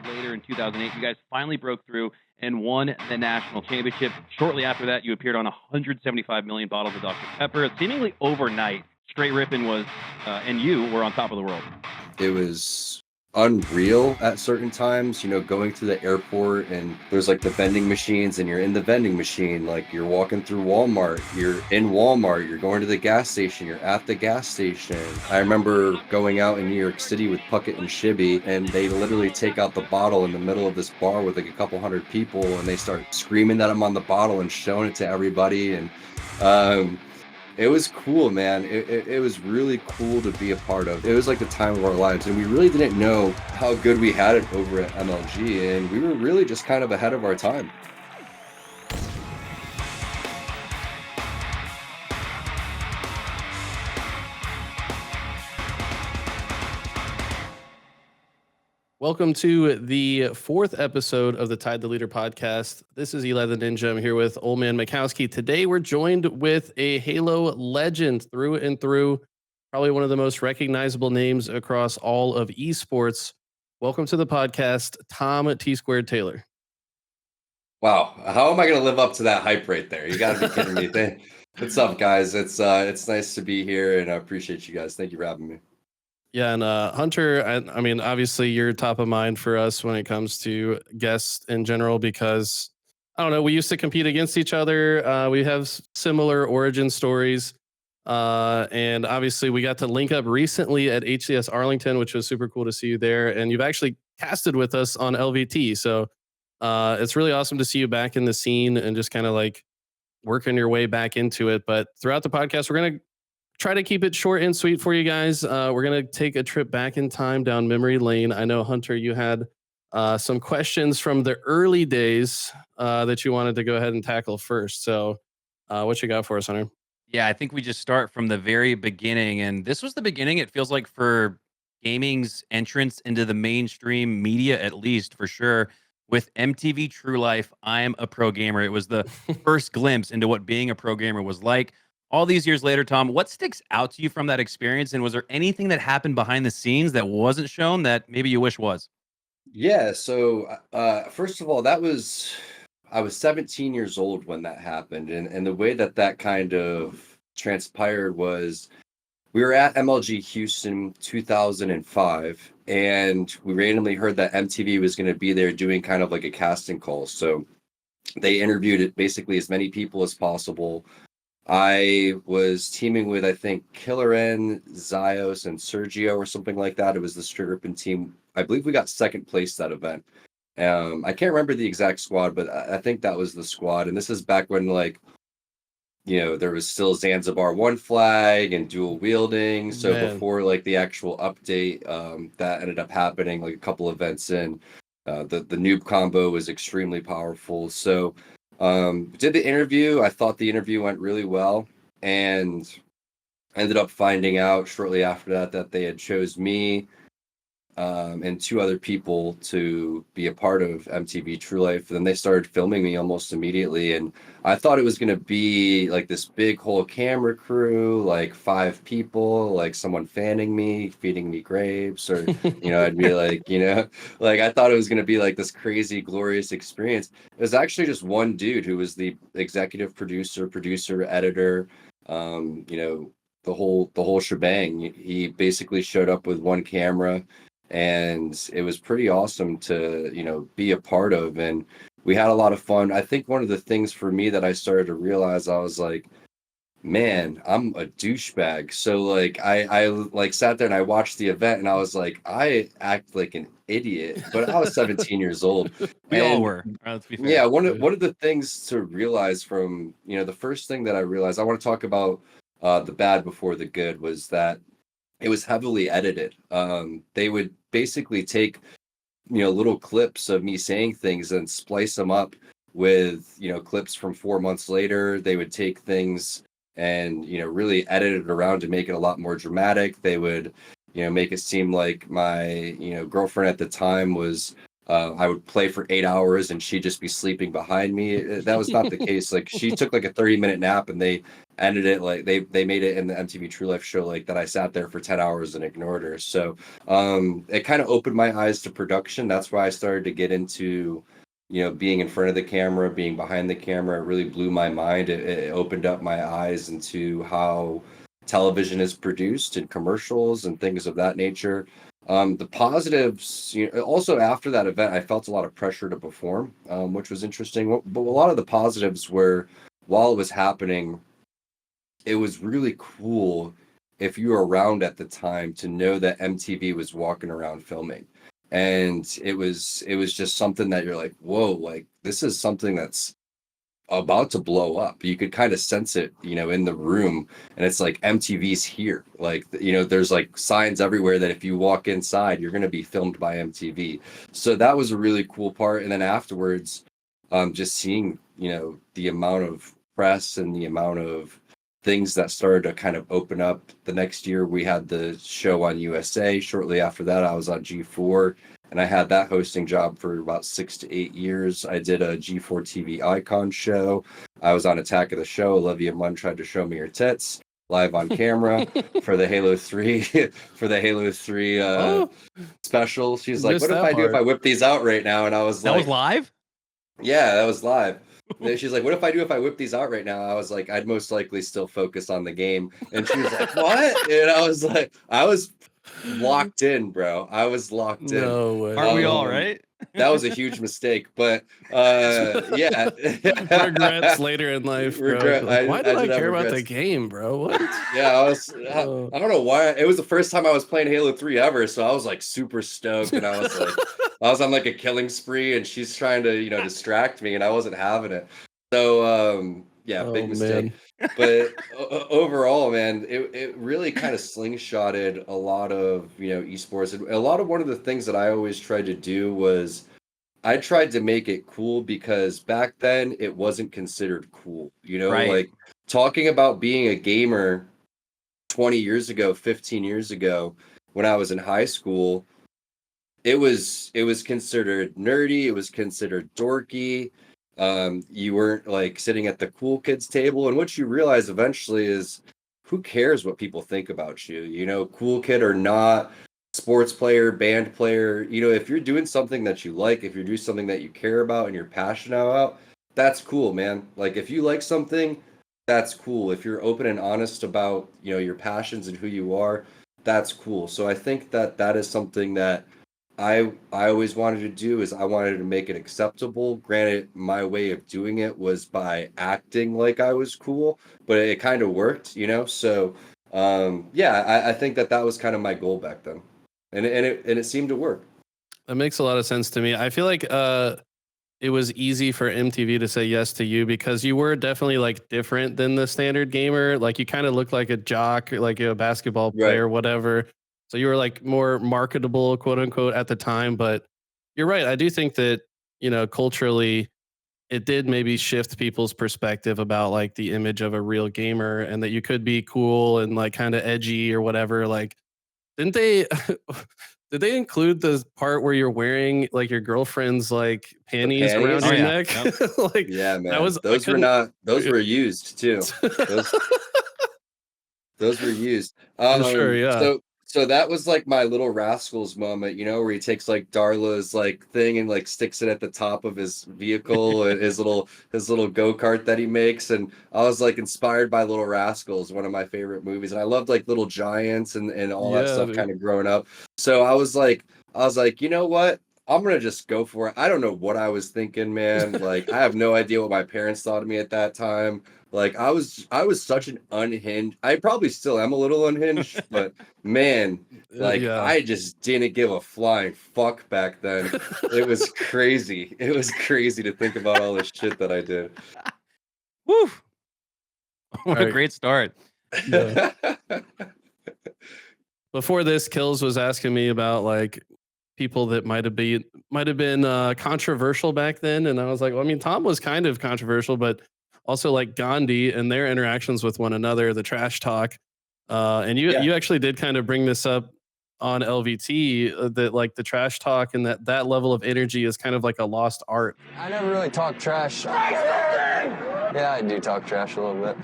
later in 2008, you guys finally broke through and won the national championship. Shortly after that, you appeared on 175 million bottles of Dr. Pepper. Seemingly overnight, Straight Rippin was, and you were on top of the world. It was unreal at certain times, going through the airport and there's like the vending machines and you're in the vending machine, like you're walking through Walmart, you're in Walmart, you're going to the gas station, you're at the gas station. I remember going out in New York City with Puckett and Shibby, and they literally take out the bottle in the middle of this bar with like a couple hundred people, and they start screaming that I'm on the bottle and showing it to everybody. And it was cool, man. It was really cool to be a part of. It was like the time of our lives, and we really didn't know how good we had it over at MLG, and we were really just kind of ahead of our time. Welcome to the fourth episode of the Tide the Leader podcast. This is Eli the Ninja. I'm here with old man Makowski. Today we're joined with a Halo legend through and through, probably one of the most recognizable names across all of esports. Welcome to the podcast, Tom Tsquared Taylor. Wow, how am I going to live up to that hype right there? You got to be kidding me. What's up, guys? It's nice to be here, and I appreciate you guys. Thank you for having me. Yeah, and Hunter, I mean, obviously you're top of mind for us when it comes to guests in general because, I don't know, we used to compete against each other. We have similar origin stories. And obviously we got to link up recently at HCS Arlington, which was super cool to see you there. And you've actually casted with us on LVT. So it's really awesome to see you back in the scene and just kind of like working your way back into it. But throughout the podcast, we're going to try to keep it short and sweet for you guys. We're going to take a trip back in time down memory lane. I know, Hunter, you had some questions from the early days that you wanted to go ahead and tackle first. So what you got for us, Hunter? Yeah, I think we just start from the very beginning. And this was the beginning, it feels like, for gaming's entrance into the mainstream media, at least for sure. With MTV True Life, I Am a Pro Gamer. It was the first glimpse into what being a pro gamer was like. All these years later, Tom, what sticks out to you from that experience? And was there anything that happened behind the scenes that wasn't shown that maybe you wish was? Yeah, so first of all, I was 17 years old when that happened. And the way that kind of transpired was we were at MLG Houston 2005, and we randomly heard that MTV was going to be there doing kind of like a casting call. So they interviewed basically as many people as possible. I was teaming with, I think, Killer N, Zios, and Sergio or something like that. It was the Straight Rippin team. I believe we got second place that event. I can't remember the exact squad, but I think that was the squad. And this is back when, like, there was still Zanzibar one flag and dual wielding. So before, like, the actual update that ended up happening, like a couple events in, the noob combo was extremely powerful. So did the interview. I thought the interview went really well, and ended up finding out shortly after that they had chose me and two other people to be a part of MTV True Life. And then they started filming me almost immediately, and I thought it was going to be like this big whole camera crew, like 5 people, like someone fanning me, feeding me grapes, or I'd be like, like I thought it was going to be like this crazy glorious experience. It was actually just one dude who was the executive producer, editor, the whole shebang. He basically showed up with one camera, and it was pretty awesome to be a part of, and we had a lot of fun. I think one of the things for me that I started to realize, I was like, man, I'm a douchebag. So like I like sat there and I watched the event, and I was like, I act like an idiot, but I was 17 years old. We all were. Let's be fair. Yeah, one of the things to realize from the first thing that I realized, I want to talk about the bad before the good, was that it was heavily edited. They would basically take little clips of me saying things and splice them up with clips from 4 months later. They would take things and really edit it around to make it a lot more dramatic. They would make it seem like my girlfriend at the time was I would play for 8 hours and she'd just be sleeping behind me. That was not the case. Like, she took like a 30-minute nap, and they ended it like they made it in the MTV True Life show like that I sat there for 10 hours and ignored her. So it kind of opened my eyes to production. That's why I started to get into, being in front of the camera, being behind the camera. It really blew my mind. It opened up my eyes into how television is produced and commercials and things of that nature. The positives, also after that event, I felt a lot of pressure to perform, which was interesting. But a lot of the positives were, while it was happening, it was really cool if you were around at the time to know that MTV was walking around filming. And it was just something that you're like, whoa, like this is something that's about to blow up. You could kind of sense it, in the room, and it's like MTV's here. Like, there's like signs everywhere that if you walk inside, you're going to be filmed by MTV. So that was a really cool part. And then afterwards, just seeing, the amount of press and the amount of things that started to kind of open up. The next year we had the show on USA. Shortly after that, I was on G4. And I had that hosting job for about 6 to 8 years. I did a G4 TV icon show. I was on Attack of the Show. Olivia Munn tried to show me her tits live on camera for the Halo 3 special. She's like, "What if I do if I whip these out right now?" And I was That like, was live? "Yeah, that was live." And she's like, "What if I do if I whip these out right now?" I was like, "I'd most likely still focus on the game." And she was like, "What?" And I was like, I was locked in, bro. I was locked in. No way. Aren't we all, right? That was a huge mistake, but yeah. Regrets later in life, bro. Why did I care about the game, bro? What? Yeah, I don't know why. It was the first time I was playing Halo 3 ever, so I was like super stoked, and I was like, I was on like a killing spree, and she's trying to, distract me, and I wasn't having it. So yeah, big mistake. Man. But overall, man, it really kind of slingshotted a lot of, esports. And a lot of one of the things that I always tried to do was I tried to make it cool, because back then it wasn't considered cool, Right. like talking about being a gamer 20 years ago, 15 years ago, when I was in high school, it was considered nerdy, it was considered dorky. You weren't like sitting at the cool kids table, and what you realize eventually is, who cares what people think about you, cool kid or not, sports player, band player, if you're doing something that you like, if you're doing something that you care about and you're passionate about, that's cool, man. Like, if you like something, that's cool. If you're open and honest about, your passions and who you are, that's cool. So I think that that is something that I always wanted to do, is I wanted to make it acceptable. Granted, my way of doing it was by acting like I was cool, but it kind of worked, So yeah, I think that was kind of my goal back then, and it seemed to work. That makes a lot of sense to me. I feel like it was easy for MTV to say yes to you, because you were definitely like different than the standard gamer. Like, you kind of looked like a jock, like a basketball player, whatever. So you were like more marketable, quote unquote, at the time. But you're right. I do think that, culturally, it did maybe shift people's perspective about like the image of a real gamer, and that you could be cool and like kind of edgy or whatever. Like, didn't they? Did they include the part where you're wearing like your girlfriend's like panties around your neck? Yep. Like, yeah, man. those were used too. Those were used. For sure, yeah. So that was like my Little Rascals moment, where he takes like Darla's like thing and like sticks it at the top of his vehicle and his little go-kart that he makes. And I was like inspired by Little Rascals, one of my favorite movies. And I loved like Little Giants and all that stuff kind of growing up. So I was like, you know what? I'm gonna just go for it. I don't know what I was thinking, man. Like, I have no idea what my parents thought of me at that time. Like, I was such an unhinged. I probably still am a little unhinged, but man, like, I just didn't give a flying fuck back then. It was crazy. It was crazy to think about all this shit that I did. Woo! What a great start. Yeah. Before this, Kills was asking me about like people that might have been controversial back then, and I was like, well, I mean, Tom was kind of controversial, but also like Gandhi and their interactions with one another, the trash talk, and you actually did kind of bring this up on LVT, that like the trash talk and that level of energy is kind of like a lost art. I never really talk trash. Yeah, I do talk trash a little bit.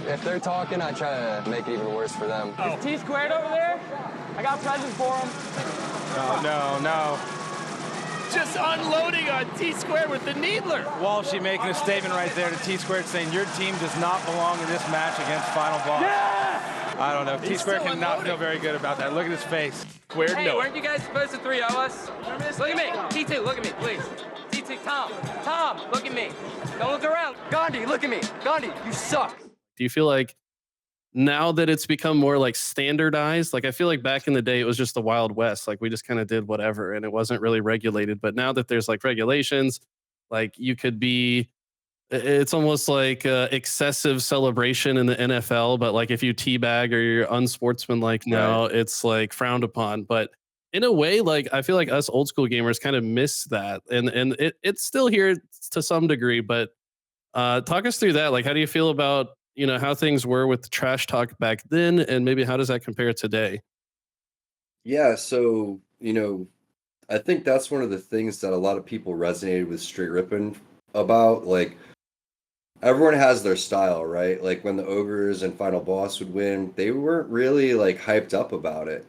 If they're talking, I try to make it even worse for them. Is Tsquared over there? I got presents for him. No. Just unloading on Tsquared with the needler. Walshy making a statement right there to Tsquared saying your team does not belong in this match against Final Boss. Yeah! I don't know. He's Tsquared still cannot unloading. feel very good about that. Look at his face. Squared, Hey, no. weren't you guys supposed to 3-0 us? Look at me. T2, look at me, please. T2, Tom, look at me. Don't look around. Gandhi, look at me. Gandhi, you suck. Do you feel like now that it's become more like standardized, like I feel like back in the day it was just the Wild West, like we just kind of did whatever and it wasn't really regulated, but now that there's like regulations, like you could be, it's almost like excessive celebration in the NFL, but like if you teabag or you're unsportsmanlike now, it's like frowned upon. But in a way, like I feel like us old school gamers kind of miss that, and it's still here to some degree. But talk us through that. Like, how do you feel about how things were with the trash talk back then, and maybe how does that compare today? Yeah, so I think that's one of the things that a lot of people resonated with Straight Rippin about. Like, everyone has their style, right? Like when the ogres and final boss would win, they weren't really like hyped up about it.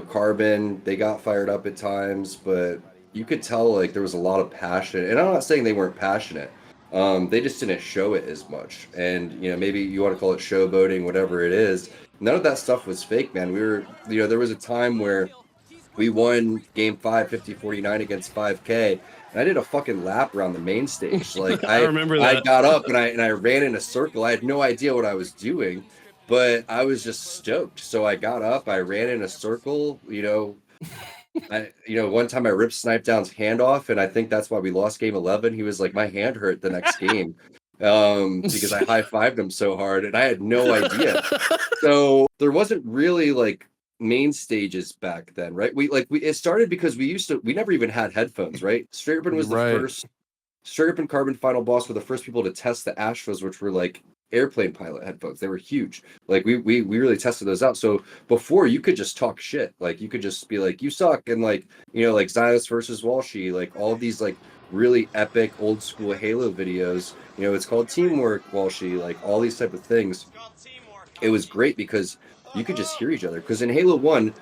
Carbon, they got fired up at times, but you could tell like there was a lot of passion. And I'm not saying they weren't passionate. They just didn't show it as much. And maybe you want to call it showboating, whatever it is. None of that stuff was fake, man. We were, there was a time where we won game 5 50-49 against 5K, and I did a fucking lap around the main stage. Like I remember that. I got up and I ran in a circle. I had no idea what I was doing, but I was just stoked. So I got up, I ran in a circle, one time I ripped Snipe Down's hand off, and I think that's why we lost game 11. He was like, my hand hurt the next game because I high-fived him so hard, and I had no idea. So there wasn't really like main stages back then, right? It started because we never even had headphones, right? Straight Rippin was the first. Straight Rippin Carbon Final Boss were the first people to test the Astros, which were like airplane pilot headphones. They were huge. Like we really tested those out. So before, you could just talk shit. Like you could just be like, you suck, and like like Xylos versus Walshy, like all of these like really epic old school Halo videos. It's called Teamwork, Walshy, like all these type of things. It was great because you could just hear each other. Because in Halo 1,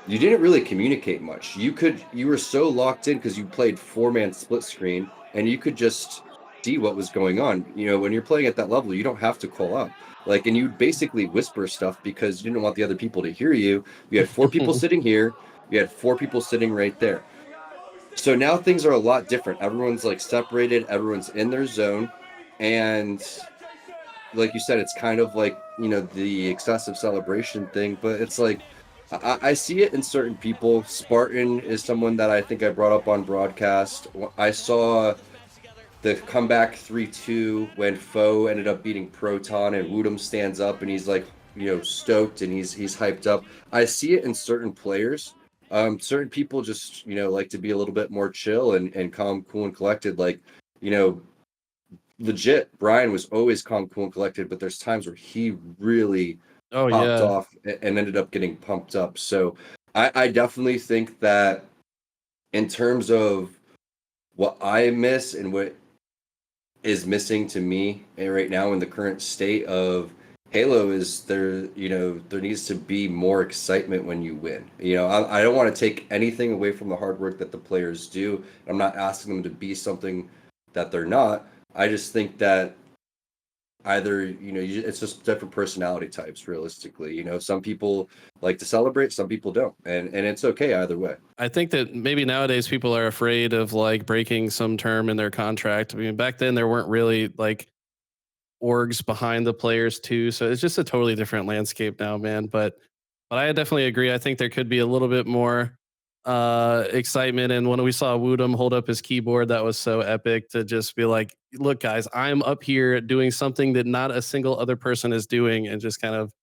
you didn't really communicate much. You were so locked in because you played 4-man split screen, and you could just see what was going on. When you're playing at that level, you don't have to call out. And you basically whisper stuff because you didn't want the other people to hear you. You had 4 people sitting here. You had 4 people sitting right there. So now things are a lot different. Everyone's like separated. Everyone's in their zone. And like you said, it's kind of like, the excessive celebration thing, but it's like, I see it in certain people. Spartan is someone that I think I brought up on broadcast. I saw the comeback 3-2 when Foe ended up beating Proton, and Woodham stands up and he's like, stoked, and he's hyped up. I see it in certain players. Certain people just, like to be a little bit more chill and calm, cool, and collected. Like, legit, Brian was always calm, cool, and collected, but there's times where he really popped off and ended up getting pumped up. So I definitely think that in terms of what I miss and what is missing to me right now in the current state of Halo is there needs to be more excitement when you win. I don't want to take anything away from the hard work that the players do. I'm not asking them to be something that they're not. I just think that either, it's just different personality types, realistically. Some people like to celebrate, some people don't. And it's okay either way. I think that maybe nowadays people are afraid of like breaking some term in their contract. I mean, back then there weren't really like orgs behind the players too. So it's just a totally different landscape now, man. But I definitely agree. I think there could be a little bit more excitement. And when we saw Woodham hold up his keyboard, that was so epic to just be like, look, guys, I'm up here doing something that not a single other person is doing, and just kind of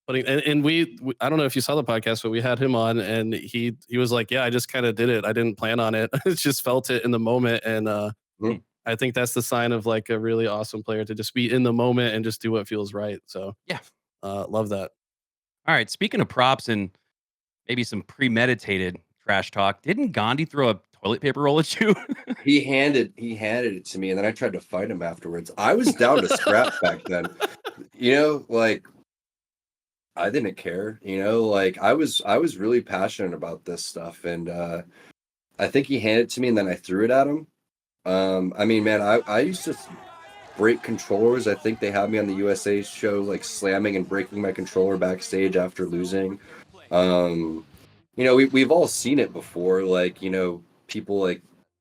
putting, and we I don't know if you saw the podcast, but we had him on, and he was like, yeah, I just kind of did it. I didn't plan on it. I just felt it in the moment. And I think that's the sign of like a really awesome player, to just be in the moment and just do what feels right. So Yeah. love that. All right. Speaking of props and maybe some premeditated trash talk, didn't Gandhi throw a toilet paper roll at you? He handed it to me, and then I tried to fight him afterwards. I was down to scrap back then. Like I didn't care, like I was really passionate about this stuff, and I think he handed it to me and then I threw it at him. I mean, man, I used to break controllers. I think they had me on the USA show, like slamming and breaking my controller backstage after losing. We've all seen it before, like, people like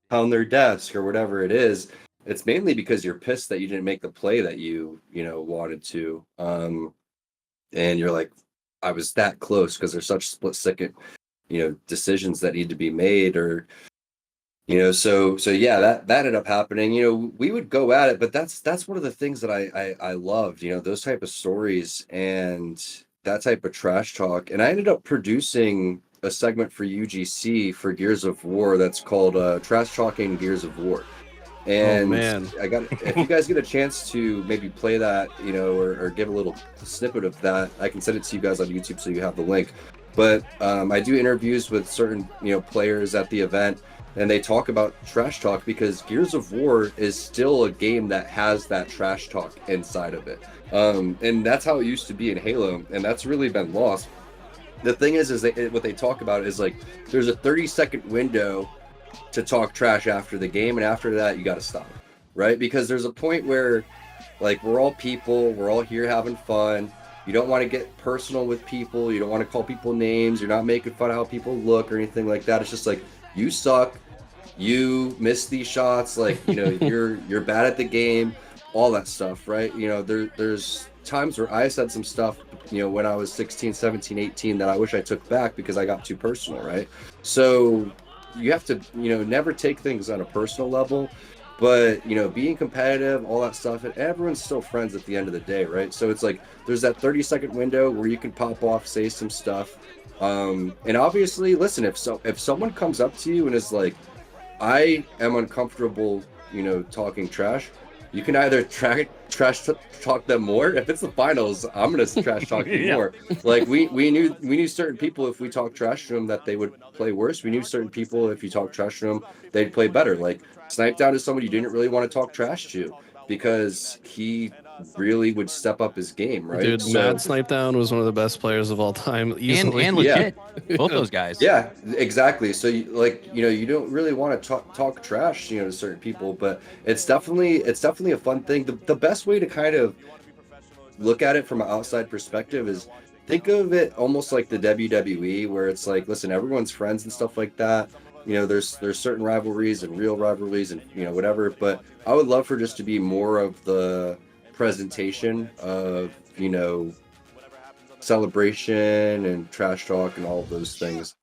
pound their desk or whatever it is. It's mainly because you're pissed that you didn't make the play that you wanted to. And you're like, I was that close, because there's such split second, decisions that need to be made, or so yeah, that ended up happening. We would go at it, but that's one of the things that I loved, those type of stories and that type of trash talk. And I ended up producing a segment for UGC for Gears of War that's called Trash Talking Gears of War. And man. if you guys get a chance to maybe play that, or give a little snippet of that, I can send it to you guys on YouTube so you have the link. But I do interviews with certain, players at the event, and they talk about trash talk, because Gears of War is still a game that has that trash talk inside of it. And that's how it used to be in Halo, and that's really been lost. The thing is what they talk about is like, there's a 30-second window to talk trash after the game, and after that you got to stop, right? Because there's a point where, like, we're all people, we're all here having fun. You don't want to get personal with people, you don't want to call people names, you're not making fun of how people look or anything like that. It's just like, you suck, you missed these shots, like, you're bad at the game, all that stuff, right? There's times where I said some stuff, when I was 16, 17, 18, that I wish I took back because I got too personal, right? So you have to, never take things on a personal level, but, being competitive, all that stuff, and everyone's still friends at the end of the day, right? So it's like, there's that 30-second window where you can pop off, say some stuff. And obviously, listen, if someone comes up to you and is like, I am uncomfortable, talking trash, you can either trash talk them more. If it's the finals, I'm gonna trash talk you more. Like we knew certain people, if we talked trash to them, that they would play worse. We knew certain people, if you talk trash to them, they'd play better. Like Snipe Down is someone you didn't really want to talk trash to, because he really would step up his game, right? Dude, Mad Snipe Down was one of the best players of all time, easily. and legit. Both those guys. Yeah, exactly. So you don't really want to talk trash, to certain people, but it's definitely a fun thing. The best way to kind of look at it from an outside perspective is, think of it almost like the WWE, where it's like, listen, everyone's friends and stuff like that. There's certain rivalries and real rivalries and whatever, but I would love for just to be more of the presentation of, celebration and trash talk and all of those things.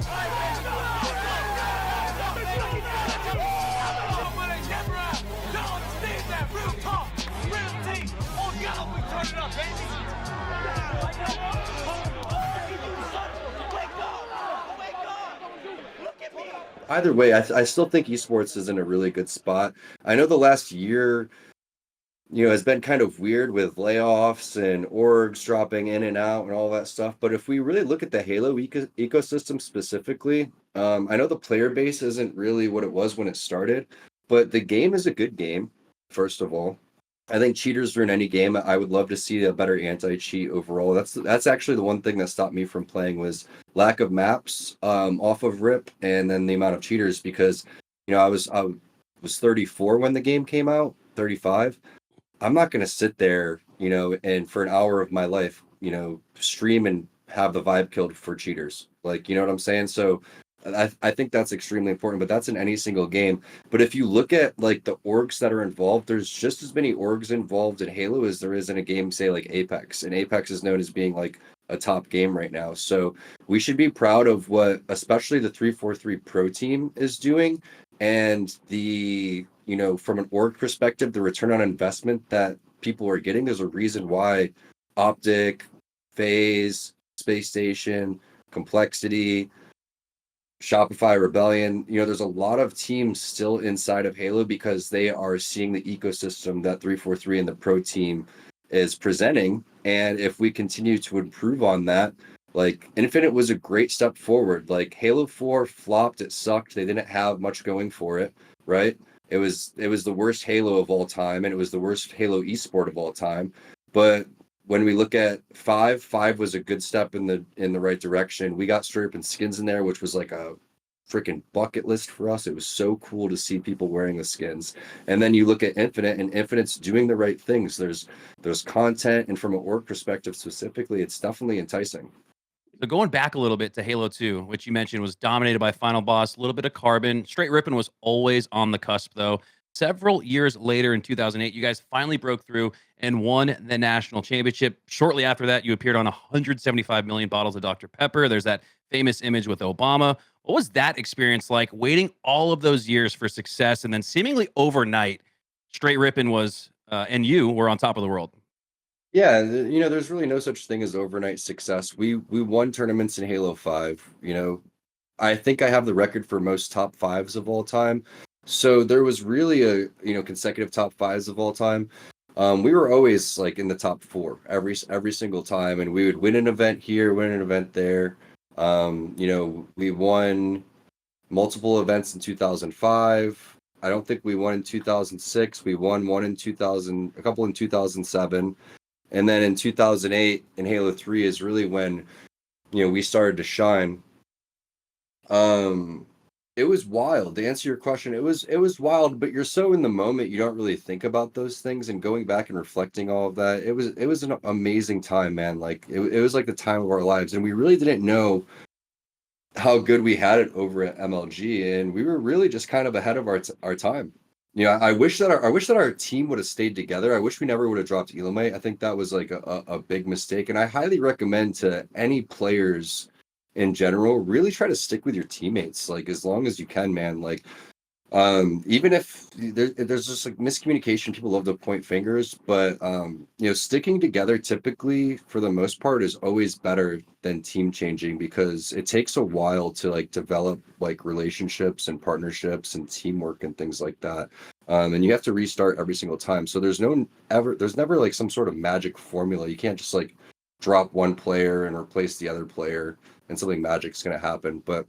Either way, I still think esports is in a really good spot. I know the last year, has been kind of weird with layoffs and orgs dropping in and out and all that stuff. But if we really look at the Halo ecosystem specifically, I know the player base isn't really what it was when it started, but the game is a good game, first of all. I think cheaters ruin any game. I would love to see a better anti-cheat overall. That's actually the one thing that stopped me from playing, was lack of maps off of RIP, and then the amount of cheaters, because I was 34 when the game came out, 35. I'm not going to sit there, and for an hour of my life, stream and have the vibe killed for cheaters. Like, you know what I'm saying? So I think that's extremely important, but that's in any single game. But if you look at like the orgs that are involved, there's just as many orgs involved in Halo as there is in a game, say like Apex. And Apex is known as being like a top game right now. So we should be proud of what, especially the 343 Pro team is doing. And the, from an org perspective, the return on investment that people are getting. There's a reason why Optic, FaZe, Space Station, Complexity, Shopify, Rebellion, there's a lot of teams still inside of Halo, because they are seeing the ecosystem that 343 and the Pro team is presenting. And if we continue to improve on that, Like Infinite was a great step forward. Like Halo 4 flopped, it sucked. They didn't have much going for it, right? It was the worst Halo of all time, and it was the worst Halo esport of all time. But when we look at five was a good step in the right direction. We got straight up and skins in there, which was like a freaking bucket list for us. It was so cool to see people wearing the skins. And then you look at Infinite, and Infinite's doing the right things. There's content, and from an org perspective specifically, it's definitely enticing. So going back a little bit to Halo 2, which you mentioned was dominated by Final Boss, a little bit of Carbon. Straight Rippin was always on the cusp, though. Several years later in 2008, you guys finally broke through and won the national championship. Shortly after that, you appeared on 175 million bottles of Dr. Pepper. There's that famous image with Obama. What was that experience like, waiting all of those years for success, and then seemingly overnight, Straight Rippin was, and you were on top of the world? Yeah, there's really no such thing as overnight success. We won tournaments in Halo 5. I think I have the record for most top fives of all time. So there was really a consecutive top fives of all time. We were always like in the top four every single time, and we would win an event here, win an event there. We won multiple events in 2005. I don't think we won in 2006. We won one in 2000, a couple in 2007. And then in 2008 in Halo 3 is really when, we started to shine. It was wild. To answer your question, it was wild, but you're so in the moment, you don't really think about those things. And going back and reflecting all of that, it was an amazing time, man. Like it was like the time of our lives. And we really didn't know how good we had it over at MLG, and we were really just kind of ahead of our time. I wish that our team would have stayed together. I wish we never would have dropped Elamite. I think that was like a big mistake, and I highly recommend to any players in general, really try to stick with your teammates like as long as you can, man. Like even if there's just like miscommunication, people love to point fingers, but sticking together typically for the most part is always better than team changing, because it takes a while to like develop like relationships and partnerships and teamwork and things like that. And you have to restart every single time, so there's never like some sort of magic formula. You can't just like drop one player and replace the other player and something magic's going to happen. But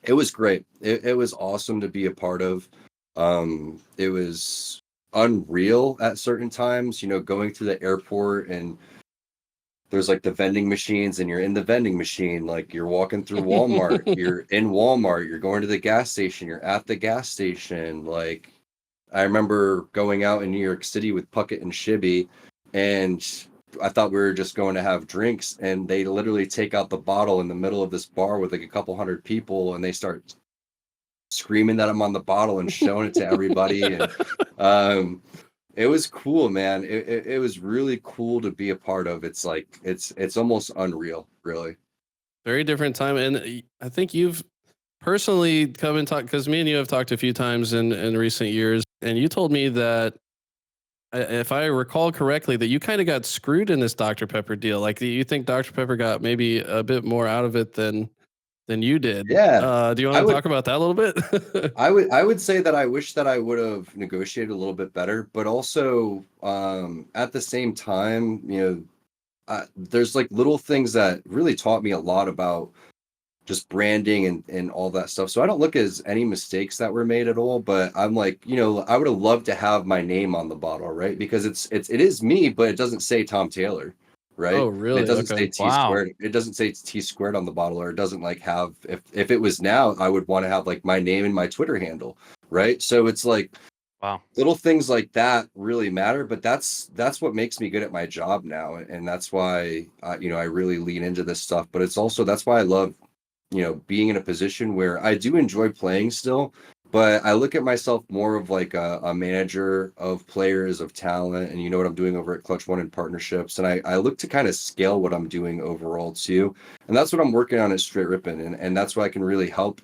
it was great. It was awesome to be a part of. It was unreal at certain times, going to the airport, and there's like the vending machines, and you're in the vending machine, like you're walking through Walmart, you're in Walmart, you're going to the gas station, you're at the gas station. Like I remember going out in New York City with Puckett and Shibby, and I thought we were just going to have drinks, and they literally take out the bottle in the middle of this bar with like a couple hundred people, and they start screaming that I'm on the bottle and showing it to everybody. And it was cool, man. It was really cool to be a part of. It's like it's almost unreal, really. Very different time, and I think you've personally come and talk, because me and you have talked a few times in recent years, and you told me that, if I recall correctly, that you kind of got screwed in this Dr. Pepper deal. Like you think Dr. Pepper got maybe a bit more out of it than you did. Yeah, Do you I want to would talk about that a little bit? I would say that I wish that I would have negotiated a little bit better, but also at the same time, there's like little things that really taught me a lot about just branding and all that stuff. So I don't look as any mistakes that were made at all, but I'm like, I would have loved to have my name on the bottle, right? Because it is me, but it doesn't say Tom Taylor, right? Oh, And it really? doesn't say Okay. T Wow. squared. It doesn't say T squared on the bottle, or it doesn't like have, if it was now, I would want to have like my name and my Twitter handle, right? So it's like Wow. little things like that really matter, but that's what makes me good at my job now, and that's why I really lean into this stuff. But it's also that's why I love being in a position where I do enjoy playing still, but I look at myself more of like a manager of players, of talent, and what I'm doing over at Clutch One in partnerships. And I look to kind of scale what I'm doing overall too. And that's what I'm working on at Straight Rippin'. And that's why I can really help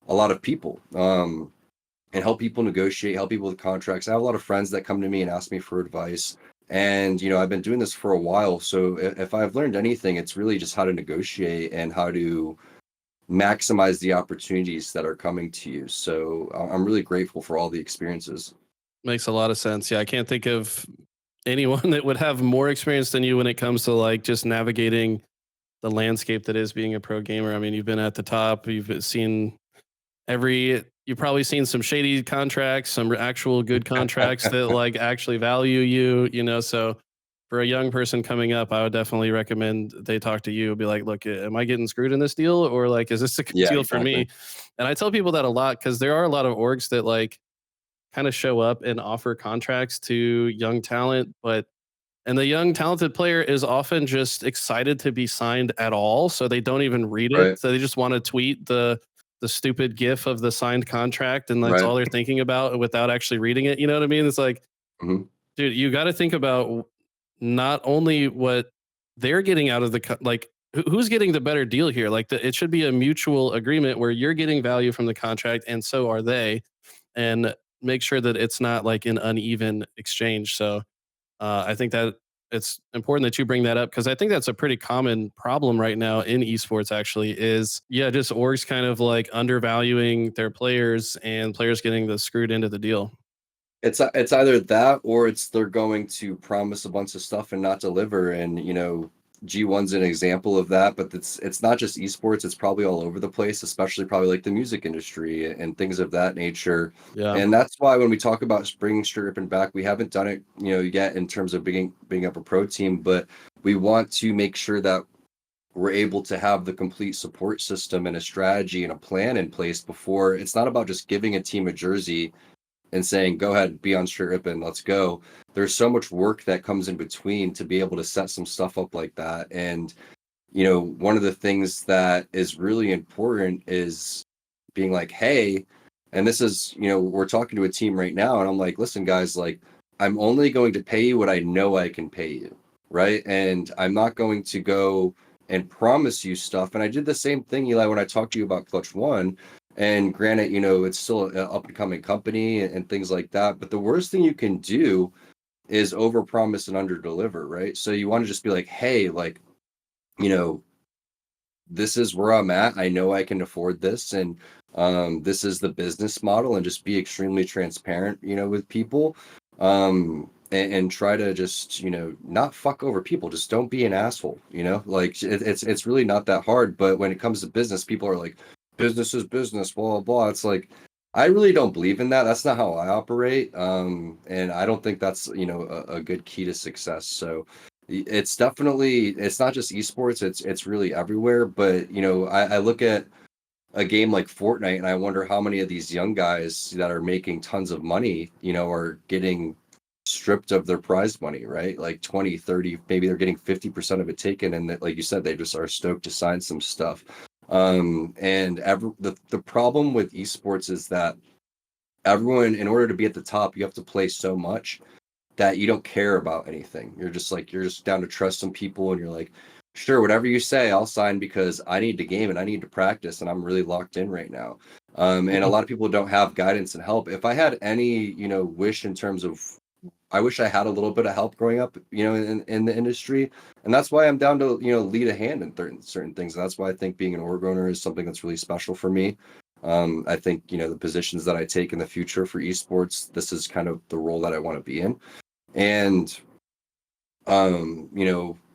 a lot of people. And help people negotiate, help people with contracts. I have a lot of friends that come to me and ask me for advice. And I've been doing this for a while. So if I've learned anything, it's really just how to negotiate and how to maximize the opportunities that are coming to you. So I'm really grateful for all the experiences. Makes a lot of sense. Yeah, I can't think of anyone that would have more experience than you when it comes to like just navigating the landscape that is being a pro gamer. I mean, you've been at the top. You've seen you've probably seen some shady contracts, some actual good contracts that like actually value you, so for a young person coming up, I would definitely recommend they talk to you, be like, look, am I getting screwed in this deal, or like, is this a good Yeah, deal for me? And I tell people that a lot because there are a lot of orgs that like kind of show up and offer contracts to young talent, and the young talented player is often just excited to be signed at all, so they don't even read it. Right. So they just want to tweet the stupid gif of the signed contract, and that's Right. all they're thinking about without actually reading it. You know what I mean? It's like, Mhm. dude, you got to think about not only what they're getting out of like who's getting the better deal here. Like it should be a mutual agreement where you're getting value from the contract, and so are they, and make sure that it's not like an uneven exchange. So I think that it's important that you bring that up because I think that's a pretty common problem right now in esports. Actually, is just orgs kind of like undervaluing their players and players getting the screwed into the deal. It's either that or it's they're going to promise a bunch of stuff and not deliver. And G1's an example of that, but it's not just esports, it's probably all over the place, especially probably like the music industry and things of that nature. Yeah, And that's why when we talk about bringing Rippin back, we haven't done it, yet in terms of being up a pro team, but we want to make sure that we're able to have the complete support system and a strategy and a plan in place before. It's not about just giving a team a jersey and saying, go ahead, be on straight Rippin, let's go. There's so much work that comes in between to be able to set some stuff up like that. And, one of the things that is really important is being like, hey, and this is, we're talking to a team right now, and I'm like, listen, guys, like, I'm only going to pay you what I know I can pay you, right? And I'm not going to go and promise you stuff. And I did the same thing, Eli, when I talked to you about Clutch One. And granted, it's still an up and coming company and things like that. But the worst thing you can do is overpromise and underdeliver, right? So you want to just be like, hey, like, this is where I'm at. I know I can afford this, and this is the business model, and just be extremely transparent, with people, and try to just not fuck over people. Just don't be an asshole, like it's really not that hard. But when it comes to business, people are like, business is business, blah blah blah. It's like, I really don't believe in that. That's not how I operate, and I don't think that's a good key to success. So it's definitely, it's not just esports, it's really everywhere. But I look at a game like Fortnite and I wonder how many of these young guys that are making tons of money are getting stripped of their prize money, right? Like 20, 30, maybe they're getting 50% of it taken, and that, like you said, they just are stoked to sign some stuff. And the problem with esports is that everyone, in order to be at the top, you have to play so much that you don't care about anything. You're just down to trust some people, and you're like, sure, whatever you say, I'll sign because I need to game and I need to practice, and I'm really locked in right now. And a lot of people don't have guidance and help. If I had any, wish in terms of, I wish I had a little bit of help growing up, in the industry. And that's why I'm down to, lead a hand in certain things. And that's why I think being an org owner is something that's really special for me. I think, the positions that I take in the future for esports, this is kind of the role that I want to be in. And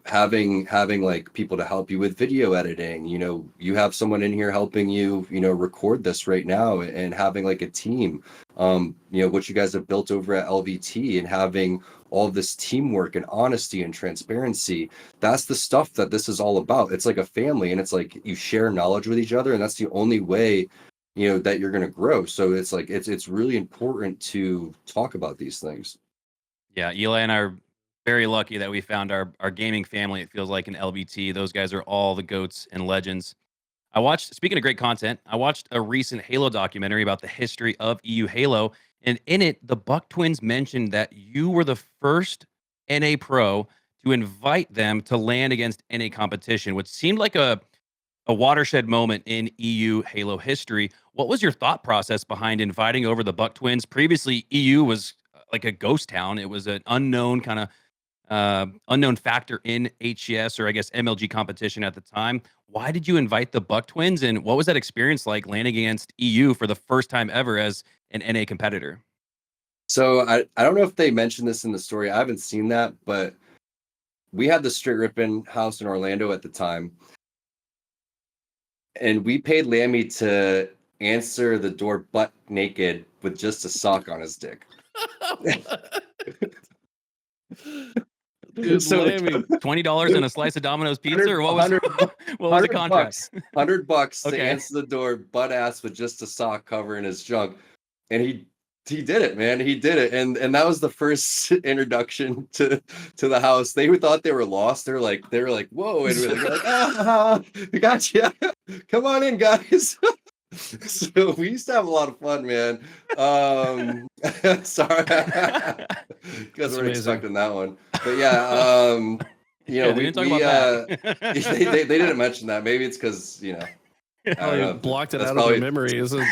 having like people to help you with video editing, you have someone in here helping you, record this right now, and having like a team, what you guys have built over at LVT, and having all this teamwork and honesty and transparency. That's the stuff that this is all about. It's like a family, and it's like you share knowledge with each other, and that's the only way that you're going to grow. So it's like it's really important to talk about these things. Yeah, Eli and I are very lucky that we found our gaming family. It feels like in LBT. Those guys are all the goats and legends. I watched, speaking of great content, I watched a recent Halo documentary about the history of EU Halo. And in it, the Buck twins mentioned that you were the first NA pro to invite them to land against NA competition, which seemed like a watershed moment in EU Halo history. What was your thought process behind inviting over the Buck twins? Previously, EU was like a ghost town. It was an unknown kind of unknown factor in HCS, or I guess MLG competition at the time. Why did you invite the Buck twins, and what was that experience like landing against EU for the first time ever as an NA competitor? So I don't know if they mentioned this in the story. I haven't seen that, but we had the Straight Rippin house in Orlando at the time. and we paid Lammy to answer the door butt naked with just a sock on his dick. Dude, So like, Lammy. $20 and a slice of Domino's pizza, or what was 100 what was the contract? $100 to Okay. answer the door butt ass with just a sock covering his junk, and he did it, man. He did it, and that was the first introduction to the house. They thought they were lost. They were like, whoa, and we're like, ah, we got you. Come on in, guys. So we used to have a lot of fun, man. Sorry, you guys weren't expecting that one, but yeah, you know, Yeah, they didn't talk about that. they didn't mention that. Maybe it's because, you know, I don't know. Blocked it That's out of their memory. It's a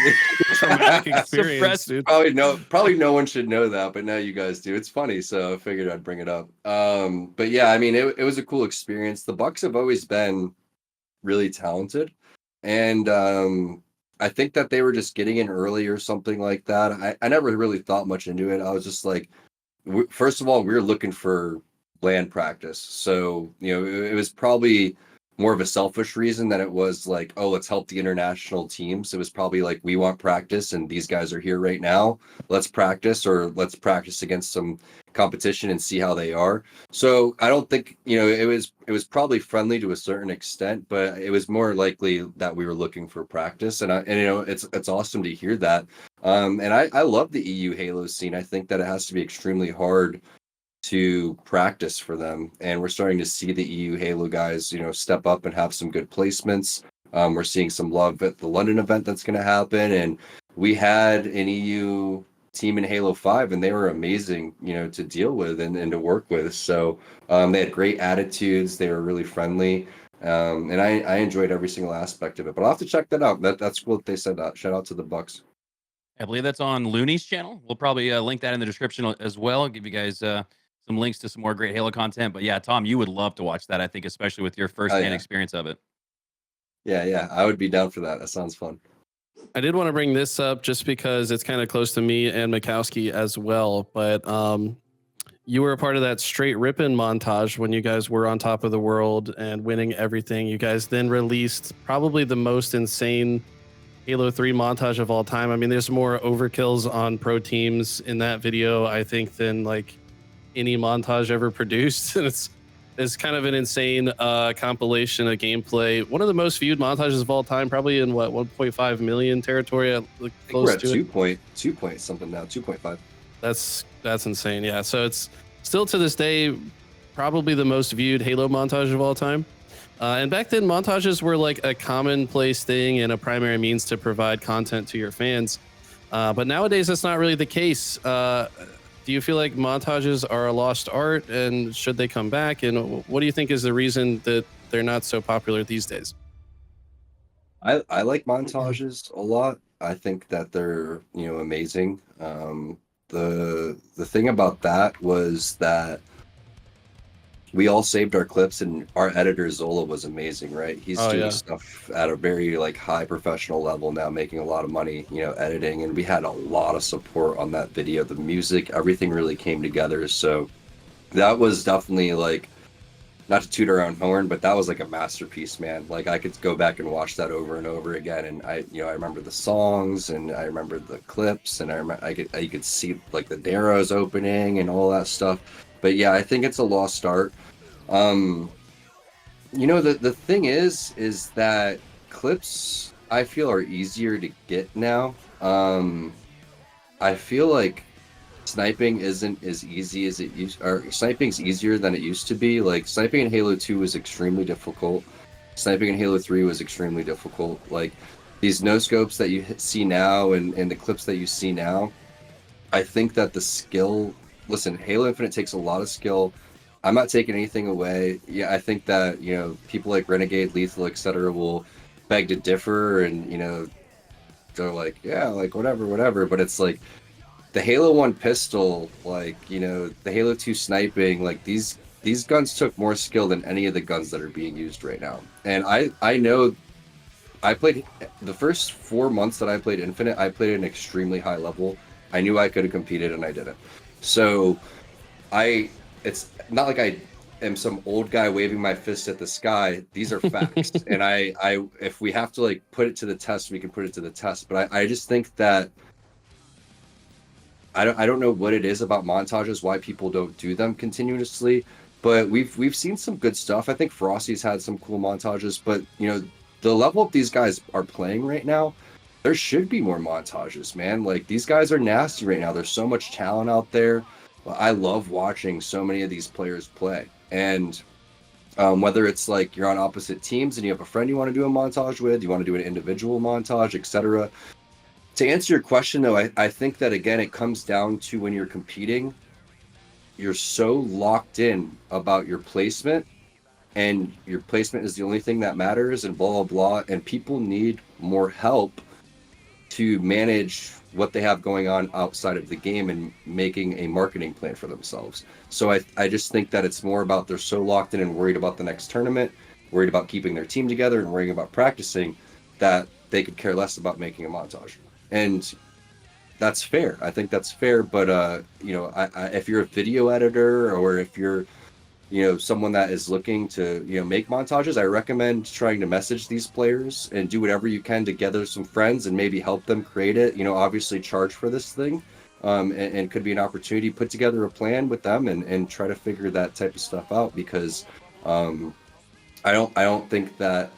traumatic experience, Suppressed. dude. Probably no one should know that, but now you guys do. It's funny, so I figured I'd bring it up. But yeah, I mean, it was a cool experience. The Bucks have always been really talented, and I think that they were just getting in early or something like that. I never really thought much into it. I was just like, first of all, we were looking for land practice, so you know, it was probably more of a selfish reason than it was like, oh, let's help the international teams. It was probably like, we want practice and these guys are here right now. Let's practice, or let's practice against some competition and see how they are. So I don't think, you know, it was probably friendly to a certain extent, but it was more likely that we were looking for practice. And you know, it's awesome to hear that. And I love the EU Halo scene. I think that it has to be extremely hard to practice for them, and we're starting to see the EU Halo guys, you know, step up and have some good placements. We're seeing some love at the London event that's going to happen, and we had an EU team in Halo 5, and they were amazing, you know, to deal with and to work with. So they had great attitudes, they were really friendly, and I enjoyed every single aspect of it. But I'll have to check that out. That's cool that they said that. Shout out to the Bucks. I believe that's on Looney's channel. We'll probably link that in the description as well. Give you guys some links to some more great Halo content. But yeah, Tom, you would love to watch that, I think, especially with your firsthand experience of it. Yeah, I would be down for that. That sounds fun. I did want to bring this up just because it's kind of close to me and Makowski as well. But you were a part of that straight Rippin montage when you guys were on top of the world and winning everything. You guys then released probably the most insane Halo 3 montage of all time. I mean, there's more overkills on pro teams in that video, I think, than like any montage ever produced. And it's kind of an insane compilation of gameplay. One of the most viewed montages of all time, probably in what, 1.5 million territory. I think we're at 2 point something now, 2.5. That's insane. Yeah. So it's still to this day probably the most viewed Halo montage of all time. And back then, montages were like a commonplace thing and a primary means to provide content to your fans. But nowadays, that's not really the case. Do you feel like montages are a lost art, and should they come back? And what do you think is the reason that they're not so popular these days? I like montages a lot. I think that they're, you know, amazing. The thing about that was that we all saved our clips, and our editor Zola was amazing, right? He's doing stuff at a very like high professional level now, making a lot of money, you know, editing, and we had a lot of support on that video. The music, everything really came together. So that was definitely like, not to toot our own horn, but that was like a masterpiece, man. Like I could go back and watch that over and over again, and I remember the songs, and I remember the clips, and I could see like the Darrows opening and all that stuff. But yeah, I think it's a lost art. You know, the thing is that clips, I feel, are easier to get now. I feel like sniping isn't as easy as it used, or sniping's easier than it used to be. Like sniping in Halo 2 was extremely difficult. Sniping in Halo 3 was extremely difficult. Like these no scopes that you see now and the clips that you see now, I think that the skill, listen, Halo Infinite takes a lot of skill. I'm not taking anything away. Yeah, I think that, you know, people like Renegade, Lethal, etc. will beg to differ, and, you know, they're like, yeah, like whatever. But it's like the Halo 1 pistol, like, you know, the Halo 2 sniping, like these guns took more skill than any of the guns that are being used right now. And I know I played the first 4 months that I played Infinite, I played at an extremely high level. I knew I could have competed, and I didn't. So it's not like I am some old guy waving my fist at the sky. These are facts. And if we have to like put it to the test, we can put it to the test. But I just think that I don't know what it is about montages, why people don't do them continuously. But we've seen some good stuff. I think Frosty's had some cool montages, but you know, the level up these guys are playing right now, there should be more montages, man. Like these guys are nasty right now. There's so much talent out there. I love watching so many of these players play. And whether it's like you're on opposite teams and you have a friend you want to do a montage with, you want to do an individual montage, etc. To answer your question, though, I think that, again, it comes down to when you're competing, you're so locked in about your placement, and your placement is the only thing that matters, and blah, blah, blah. And people need more help to manage what they have going on outside of the game and making a marketing plan for themselves. So I just think that it's more about they're so locked in and worried about the next tournament, worried about keeping their team together and worrying about practicing, that they could care less about making a montage. And that's fair. I think that's fair. But, you know, if you're a video editor or if you're, you know, someone that is looking to, you know, make montages, I recommend trying to message these players and do whatever you can to gather some friends and maybe help them create it. You know, obviously charge for this thing, and could be an opportunity. Put together a plan with them and try to figure that type of stuff out, because I don't think that.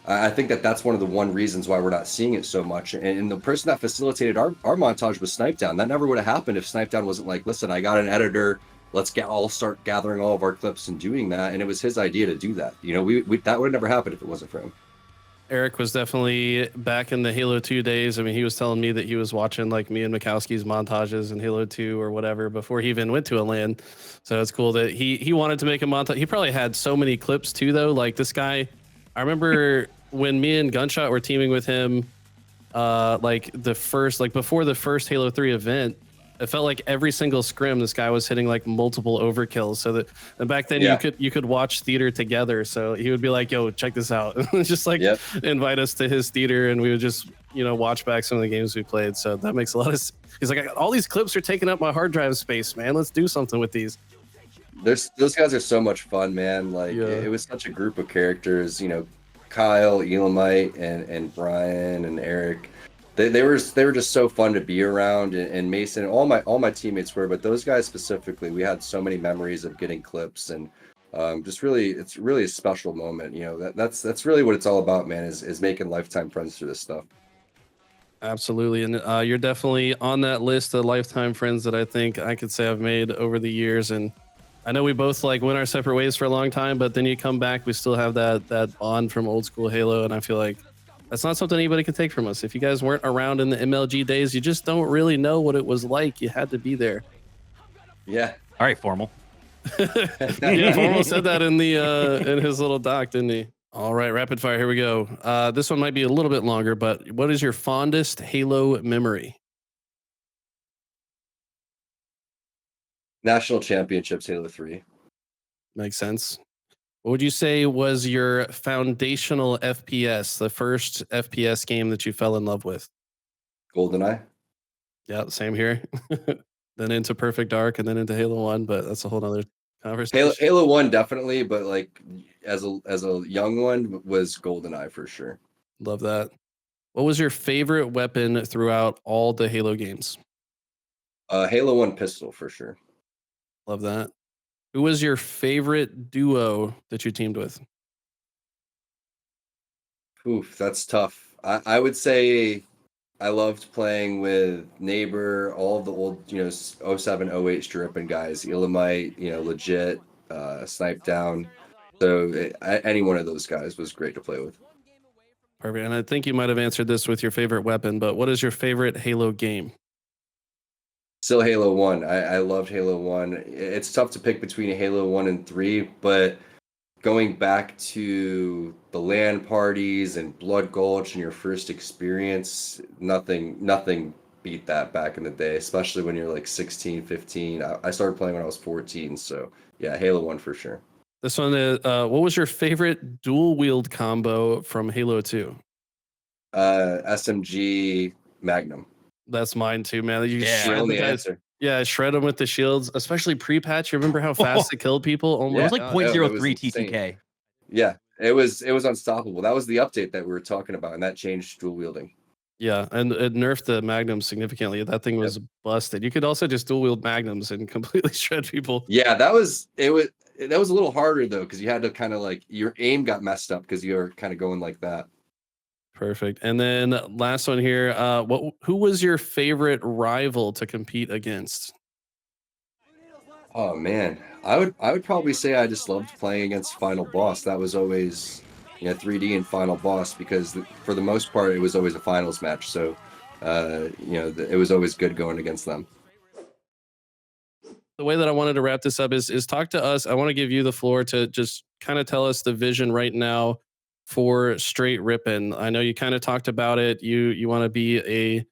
I think that that's one of the reasons why we're not seeing it so much. And the person that facilitated our montage was Snipedown. That never would have happened if Snipedown wasn't like, listen, I got an editor. Let's all start gathering all of our clips and doing that. And it was his idea to do that. You know, we that would have never happened if it wasn't for him. Eric was definitely back in the Halo 2 days. I mean, he was telling me that he was watching like me and Makowski's montages in Halo 2 or whatever before he even went to a LAN. So it's cool that he wanted to make a montage. He probably had so many clips too, though. Like this guy, I remember when me and Gunshot were teaming with him, like before the first Halo 3 event, it felt like every single scrim this guy was hitting like multiple overkills. So that, and back then you could watch theater together. So he would be like, "Yo, check this out," just like invite us to his theater, and we would just, you know, watch back some of the games we played. So that makes a lot of. He's like, all these clips are taking up my hard drive space, man. Let's do something with these. Those guys are so much fun, man. Like it was such a group of characters. You know, Kyle, Elamite, and Brian and Eric. They were just so fun to be around, and Mason, all my teammates were, but those guys specifically, we had so many memories of getting clips, and just really, it's really a special moment. You know, that's really what it's all about, man, is making lifetime friends through this stuff. Absolutely, and you're definitely on that list of lifetime friends that I think I could say I've made over the years. And I know we both like went our separate ways for a long time, but then you come back, we still have that bond from old school Halo, and I feel like that's not something anybody can take from us. If you guys weren't around in the MLG days, you just don't really know what it was like. You had to be there. Yeah. All right, Formal. Yeah, Formal said that in the in his little doc, didn't he? All right, rapid fire. Here we go. This one might be a little bit longer, but what is your fondest Halo memory? National Championships, Halo 3. Makes sense. What would you say was your foundational FPS, the first FPS game that you fell in love with? GoldenEye. Yeah, same here. Then into Perfect Dark and then into Halo 1, but that's a whole other conversation. Halo 1 definitely, but like as a young one was GoldenEye for sure. Love that. What was your favorite weapon throughout all the Halo games? Halo 1 pistol for sure. Love that. Who was your favorite duo that you teamed with? Oof, that's tough. I would say I loved playing with Neighbor, all of the old, you know, 07, 08 Rippin guys, Elamite, you know, legit, Snipedown. So any one of those guys was great to play with. Perfect. And I think you might have answered this with your favorite weapon, but what is your favorite Halo game? Still Halo 1. I loved Halo 1. It's tough to pick between Halo 1 and 3, but going back to the LAN parties and Blood Gulch and your first experience, nothing beat that back in the day, especially when you're like 16, 15. I started playing when I was 14, so yeah, Halo 1 for sure. This one is, what was your favorite dual wield combo from Halo 2? SMG Magnum. That's mine too, man. You Yeah. shred the Only guy's answer. Yeah, shred them with the shields, especially pre-patch. You remember how fast it killed people? Oh It my was Yeah, like god. point no, zero it was 0.03 insane. TTK. Yeah, it was unstoppable. That was the update that we were talking about, and that changed dual wielding. Yeah, and it nerfed the magnum significantly. That thing Yep. was busted. You could also just dual wield magnums and completely shred people. Yeah, that was a little harder though, because you had to kind of like your aim got messed up because you were kind of going like that. Perfect. And then last one here. Who was your favorite rival to compete against? Oh man, I would probably say I just loved playing against Final Boss. That was always 3D and Final Boss because for the most part it was always a finals match. So it was always good going against them. The way that I wanted to wrap this up is talk to us. I want to give you the floor to just kind of tell us the vision right now for Straight Rippin'. I know you kind of talked about it. You want to be a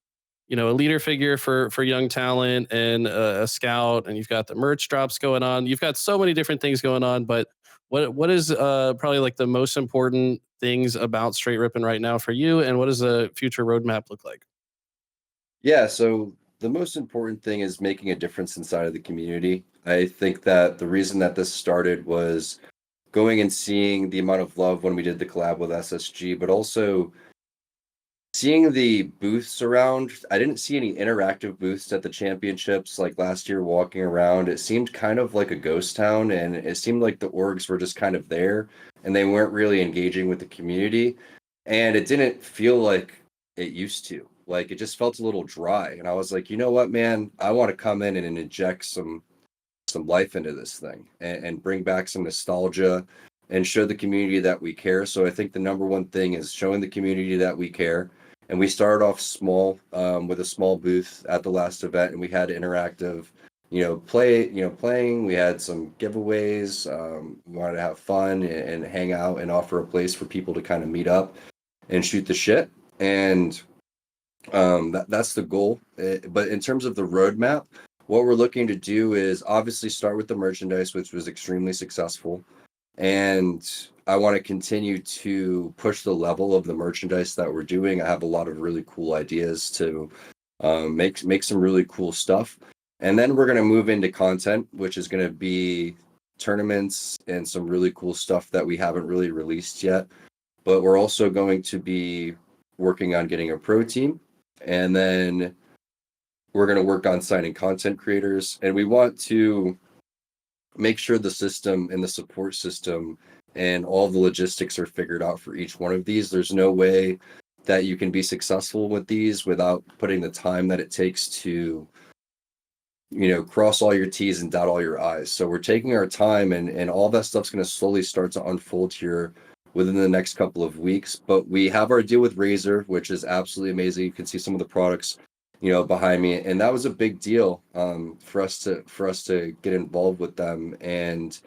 leader figure for young talent and a scout, and you've got the merch drops going on. You've got so many different things going on, but what is probably like the most important things about Straight Rippin' right now for you, and what does the future roadmap look like? Yeah, so the most important thing is making a difference inside of the community. I think that the reason that this started was going and seeing the amount of love when we did the collab with SSG, but also seeing the booths around. I didn't see any interactive booths at the championships like last year walking around. It seemed kind of like a ghost town, and it seemed like the orgs were just kind of there and they weren't really engaging with the community. And it didn't feel like it used to. Like it just felt a little dry. And I was like, you know what, man, I want to come in and inject some life into this thing and bring back some nostalgia and show the community that we care. So I think the number one thing is showing the community that we care. And we started off small with a small booth at the last event, and we had interactive, playing. We had some giveaways. We wanted to have fun and hang out and offer a place for people to kind of meet up and shoot the shit. And that's the goal. But in terms of the roadmap, what we're looking to do is obviously start with the merchandise, which was extremely successful. And I want to continue to push the level of the merchandise that we're doing. I have a lot of really cool ideas to make some really cool stuff. And then we're going to move into content, which is going to be tournaments and some really cool stuff that we haven't really released yet. But we're also going to be working on getting a pro team. And then we're going to work on signing content creators. And we want to make sure the system and the support system and all the logistics are figured out for each one of these. There's no way that you can be successful with these without putting the time that it takes to cross all your T's and dot all your I's. So we're taking our time, and all that stuff's going to slowly start to unfold here within the next couple of weeks. But we have our deal with Razer, which is absolutely amazing. You can see some of the products behind me, and that was a big deal for us to get involved with them. And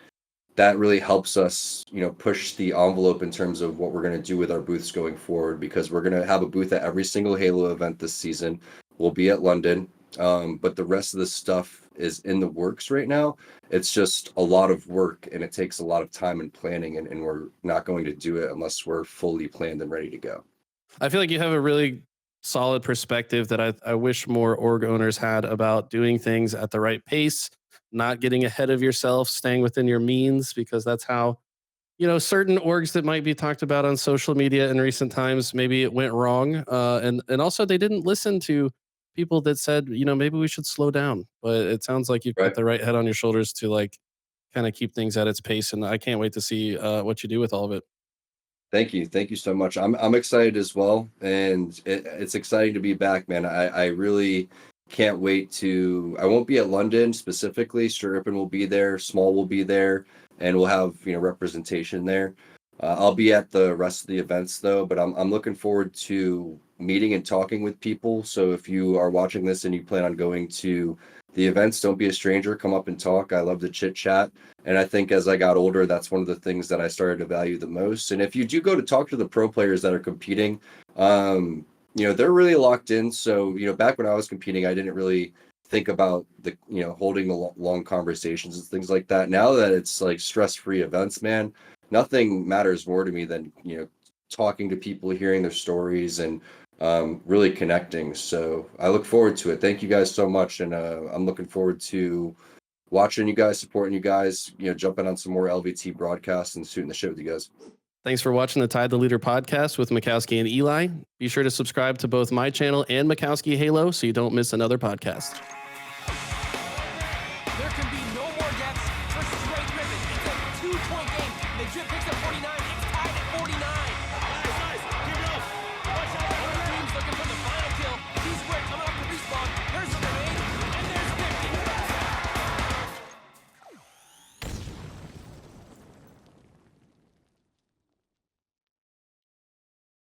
that really helps us push the envelope in terms of what we're going to do with our booths going forward, because we're going to have a booth at every single Halo event this season. We'll be at London, but the rest of the stuff is in the works right now. It's just a lot of work, and it takes a lot of time and planning, and we're not going to do it unless we're fully planned and ready to go. I feel like you have a really solid perspective that I wish more org owners had about doing things at the right pace, not getting ahead of yourself, staying within your means, because that's how, certain orgs that might be talked about on social media in recent times, maybe it went wrong. And also they didn't listen to people that said, maybe we should slow down. But it sounds like you've got Right. the right head on your shoulders to like kind of keep things at its pace. And I can't wait to see what you do with all of it. Thank you so much. I'm excited as well, and it's exciting to be back, man. I really can't wait to. I won't be at London specifically. Rippin will be there, Small will be there, and we'll have representation there. I'll be at the rest of the events though, but I'm looking forward to meeting and talking with people. So if you are watching this and you plan on going to the events, don't be a stranger. Come up and talk. I love to chit chat. And I think as I got older, that's one of the things that I started to value the most. And if you do go to talk to the pro players that are competing, they're really locked in. So, back when I was competing, I didn't really think about the, holding the long conversations and things like that. Now that it's like stress-free events, man, nothing matters more to me than, talking to people, hearing their stories, and really connecting. So I look forward to it. Thank you guys so much. And I'm looking forward to watching you guys, supporting you guys, jumping on some more LVT broadcasts and shooting the shit with you guys. Thanks for watching the Tide the Leader podcast with Makowski and Eli. Be sure to subscribe to both my channel and Makowski Halo so you don't miss another podcast.